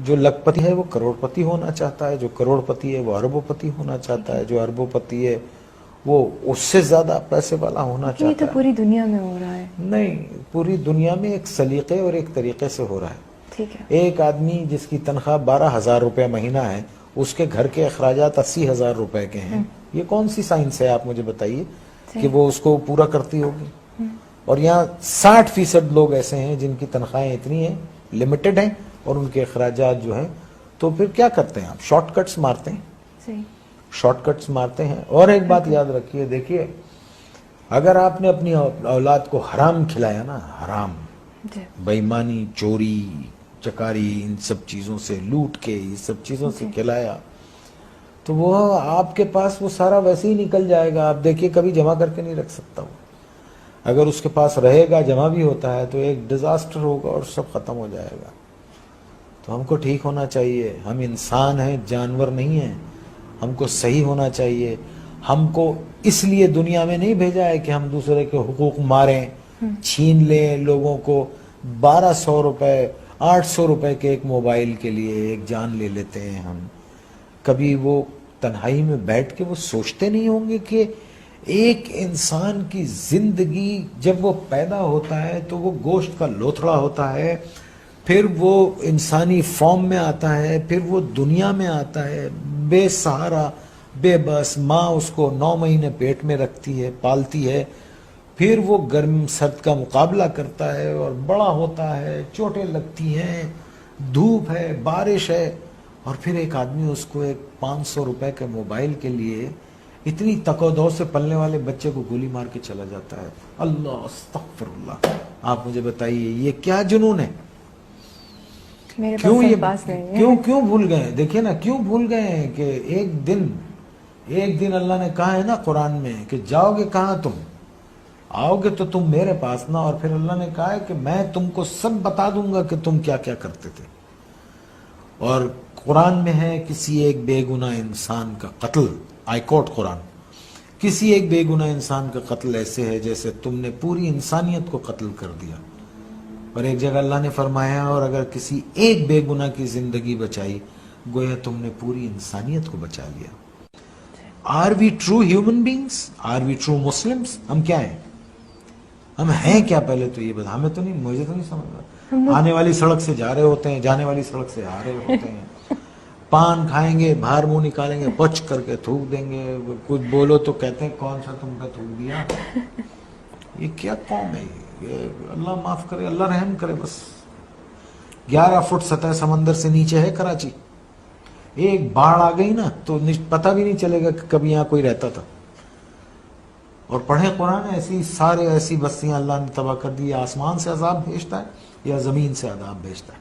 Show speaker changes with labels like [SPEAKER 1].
[SPEAKER 1] جو لکھ پتی ہے وہ کروڑ پتی ہونا چاہتا ہے، جو کروڑ پتی ہے وہ اربوں پتی ہونا چاہتا ہے، جو اربوں پتی ہے وہ اس سے زیادہ پیسے والا ہونا چاہتا ہے۔
[SPEAKER 2] یہ تو پوری دنیا میں ہو رہا ہے۔
[SPEAKER 1] نہیں، پوری دنیا میں ایک سلیقے اور ایک طریقے سے ہو رہا ہے۔
[SPEAKER 2] ٹھیک ہے۔
[SPEAKER 1] ایک آدمی جس کی تنخواہ 12,000 روپے مہینہ ہے، اس کے گھر کے اخراجات 80,000 روپے کے ہیں، یہ کون سی سائنس ہے آپ مجھے بتائیے کہ وہ اس کو پورا کرتی ہوگی؟ اور یہاں 60% لوگ ایسے ہیں جن کی تنخواہیں اتنی ہیں، لمیٹڈ ہیں، اور ان کے اخراجات جو ہیں، تو پھر کیا کرتے ہیں آپ؟ شارٹ کٹس مارتے ہیں، شارٹ کٹس مارتے ہیں۔ اور ایک بات یاد رکھیے، دیکھیے اگر آپ نے اپنی اولاد کو حرام کھلایا نا، حرام، بے ایمانی، چوری چکاری، ان سب چیزوں سے لوٹ کے، یہ سب چیزوں سے کھلایا، تو وہ آپ کے پاس وہ سارا ویسے ہی نکل جائے گا۔ آپ دیکھیے کبھی جمع کر کے نہیں رکھ سکتا وہ، اگر اس کے پاس رہے گا، جمع بھی ہوتا ہے، تو ایک ڈیزاسٹر ہوگا اور سب ختم ہو جائے گا۔ تو ہم کو ٹھیک ہونا چاہیے، ہم انسان ہیں، جانور نہیں ہیں، ہم کو صحیح ہونا چاہیے۔ ہم کو اس لیے دنیا میں نہیں بھیجا ہے کہ ہم دوسرے کے حقوق ماریں، چھین لیں لوگوں کو۔ 1200 روپے 800 روپے کے ایک موبائل کے لیے ایک جان لے لیتے ہیں ہم۔ کبھی وہ تنہائی میں بیٹھ کے وہ سوچتے نہیں ہوں گے کہ ایک انسان کی زندگی جب وہ پیدا ہوتا ہے تو وہ گوشت کا لوتھڑا ہوتا ہے، پھر وہ انسانی فارم میں آتا ہے، پھر وہ دنیا میں آتا ہے بے سہارا، بے بس، ماں اس کو 9 مہینے پیٹ میں رکھتی ہے، پالتی ہے، پھر وہ گرم سرد کا مقابلہ کرتا ہے اور بڑا ہوتا ہے، چوٹیں لگتی ہیں، دھوپ ہے، بارش ہے، اور پھر ایک آدمی اس کو ایک 500 روپے کے موبائل کے لیے اتنی تک و دو سے پلنے والے بچے کو گولی مار کے چلا جاتا ہے۔ اللہ استغفر اللہ۔ آپ مجھے بتائیے یہ کیا جنون ہے؟ کیوں یہ کیوں بھول گئے؟ دیکھیں نا، کیوں بھول گئے ہیں کہ ایک دن اللہ نے کہا ہے نا قرآن میں کہ جاؤ گے کہاں تم؟ آؤ گے تو تم میرے پاس نا، اور پھر اللہ نے کہا ہے کہ میں تم کو سب بتا دوں گا کہ تم کیا کیا کرتے تھے۔ اور قرآن میں ہے کسی ایک بے گناہ انسان کا قتل، آئی کوٹ قرآن، کسی ایک بے گناہ انسان کا قتل ایسے ہے جیسے تم نے پوری انسانیت کو قتل کر دیا۔ اور ایک جگہ اللہ نے فرمایا اور اگر کسی ایک بے گناہ کی زندگی بچائی گویا تم نے پوری انسانیت کو بچا لیا۔ Are we true human beings? Are we true Muslims? ہم کیا ہیں؟ ہم ہیں کیا؟ پہلے تو یہ بتا، ہمیں تو نہیں، مجھے تو نہیں سمجھ رہا۔ آنے والی سڑک سے جا رہے ہوتے ہیں، جانے والی سڑک سے آ رہے ہوتے ہیں، پان کھائیں گے، باہر منہ نکالیں گے، پچ کر کے تھوک دیں گے، کچھ بولو تو کہتے ہیں کون سا تم پہ تھوک دیا۔ یہ کیا قوم ہے یہ؟ اللہ معاف کرے، اللہ رحم کرے۔ بس 11 فٹ سطح سمندر سے نیچے ہے کراچی، ایک باڑھ آ گئی نا تو پتہ بھی نہیں چلے گا کہ کبھی یہاں کوئی رہتا تھا۔ اور پڑھیں قرآن، ایسی بستیاں اللہ نے تباہ کر دی۔ یا آسمان سے عذاب بھیجتا ہے یا زمین سے عذاب بھیجتا ہے۔